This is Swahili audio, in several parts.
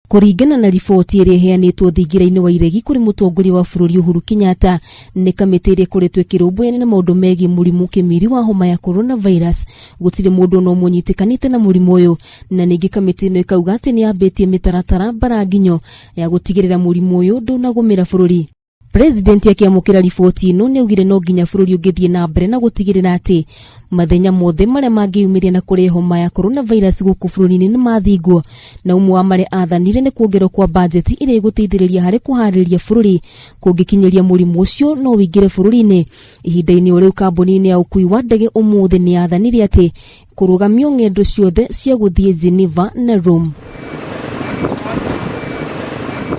Kuringana na riboti iria iheanitwo thingira-ini wa iregi kuri mutongoria wa bururi Uhuru Kenyatta, ni kamiti iria ikoretwo ikirumbuiana na maundu megie murimu kimiri wa homa ya coronavirus, gutire mundu no munyitikanite na murimu uyu, na ningi kamiti ino ikauga ati ni ambitie mitaratara baraginyo ya gutigirira murimu uyu ndunagumira bururi. President akiamukira riboti ino ni ugire no nginya bururi ungithie na mbere na gutigirira ati mathenya mothe maria mangiumiria na kuri homa ya coronavirus guku bururi-ini ni mathingwo, na umwe wa maria athanire ni kuongerwo kwa budget iria iguteithiriria hari kuhariria bururi kungikinyiria murimu ucio no wingire bururi-ini. Ihinda-ini uriu kambuni-ini ya ukui wa ndege umuthi ni athanire ati kurugamio ng'endo ciothe cia guthie Geneva na Rome.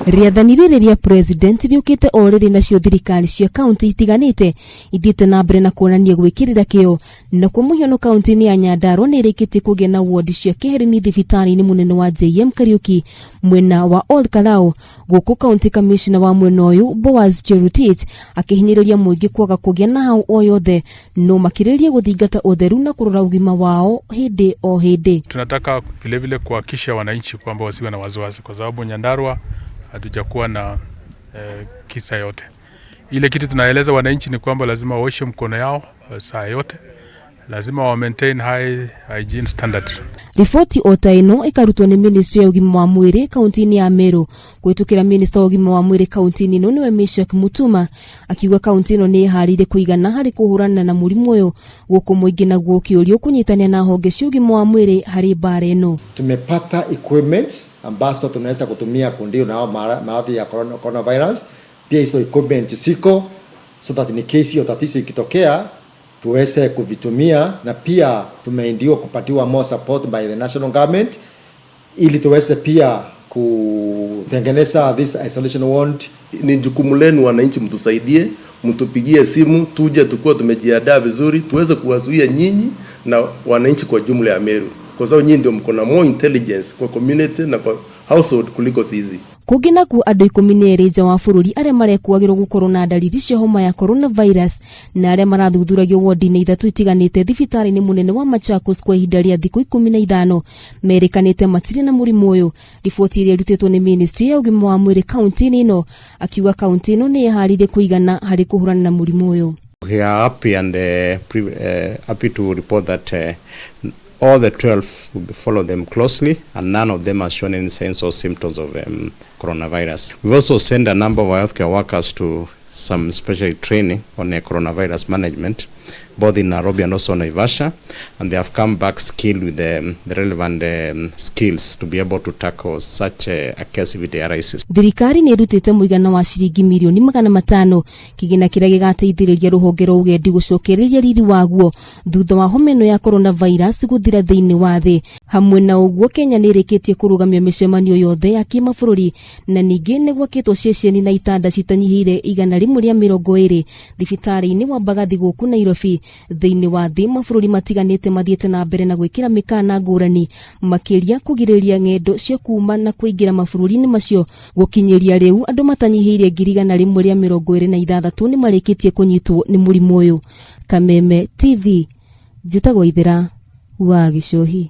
Riathanire riria president riukite oriri nacio thirikari cia county itiganite ithiite na mbere na kuonania gwikirira kio, na kwa muhiano county-ini ya Nyandarua ni irikitie kugia na ward cia kiherini thibitari-ini munene wa JM Kariuki mwena wa Old Kalao, guku county commissioner wa mwena uyu Boaz Cherutich akihinyiriria muingi kwaga kugia na hau o yothe no makiririe guthingata utheru na kurora ugima wao hindi o hindi. Tunataka vile kuhakikisha wananchi kwamba wasiwe na wasiwasi, kwa sababu Nyandarua hatujakuwa na kisa yote. Ile kitu tunaeleza wananchi ni kwamba lazima waoshe mkono yao saa yote, lazima wa maintain high hygiene standards. Ripoti otaino ikarutwa ni Ministry ya ugima wa mwiri kaunti-ini ya Meru. Kuitukira Minister wa ugima wa mwiri kaunti-ini ino niwe Meshak Mutuma akiuga kaunti ino ni iharire kuigana hari kuhurana na murimu uyu, guku muingi naguo ukiurio kunyitania na honge cia ugima wa mwiri hari bara ino. Tumepata equipment ambazo tunaweza kutumia kundio na maradhi ya coronavirus. Pia hizo equipment siko so that in case hiyo tatizo ikitokea tuweze kuvitumia, na pia tumeindiwa kupatiwa more support by the national government ili tuweze pia kutengeneza this isolation ward. Ni jukumu lenu wananchi, mtusaidie, mtupigie simu, tuje tukua tumejiandaa vizuri tuweze kuwazuia nyinyi na wananchi kwa jumla ya Meru, kwa sababu nyinyi ndio mko na more intelligence kwa community na kwa household kuliko sisi. Kugina ku andu 12 nja wa bururi aria marekuagirwo gukorwo na dalili cia homa ya coronavirus na aria marathuthuragio ward-ini 3 itiganite thibitari-ini munene wa Machakos kwa ihinda ria thiku 15 merikanite matire na murimu uyu. Riboti iria irutitwo ni Ministry ya ugima wa mwiri kaunti-ini ino akiuga kaunti ino ni iharire kuigana hari kuhurana na murimu uyu. We are happy and happy to report that all the 12 will follow them closely, and none of them are shown any signs or symptoms of coronavirus. We've also sent a number of our healthcare workers to some special training on coronavirus management, both in Nairobi and also Naivasha, and they have come back skilled with the relevant skills to be able to tackle such a case if it arises. Thirikari ni irutite muigana wa ciringi milioni 500 kigina kiria gigateithiriria ruhonge rwa ugendi gucokereria riri waguo thutha wa homa ino ya coronavirus guthira thiini wa thi. Hamwe na uguo, Kenya ni irikitie kurugamia micemanio yothe ya kimabũrũri, na ningi ni gwakitwo ceceni na itanda citanyihire 120 thibitari-ini wa Mbagathi guku Nairobi. Thiini wa thi, mabũrũri matiganite mathiete na mbere na gwikira mikana ngurani makiria kugiriria ng'endo cia kuma na kuingira mabũrũri-ini macio. Gukinyiria riu andu matanyihiire 126 ni marikitie kunyitwo ni murimu uyu. Kameme TV, Njitagwo Ithera wa Gicohi.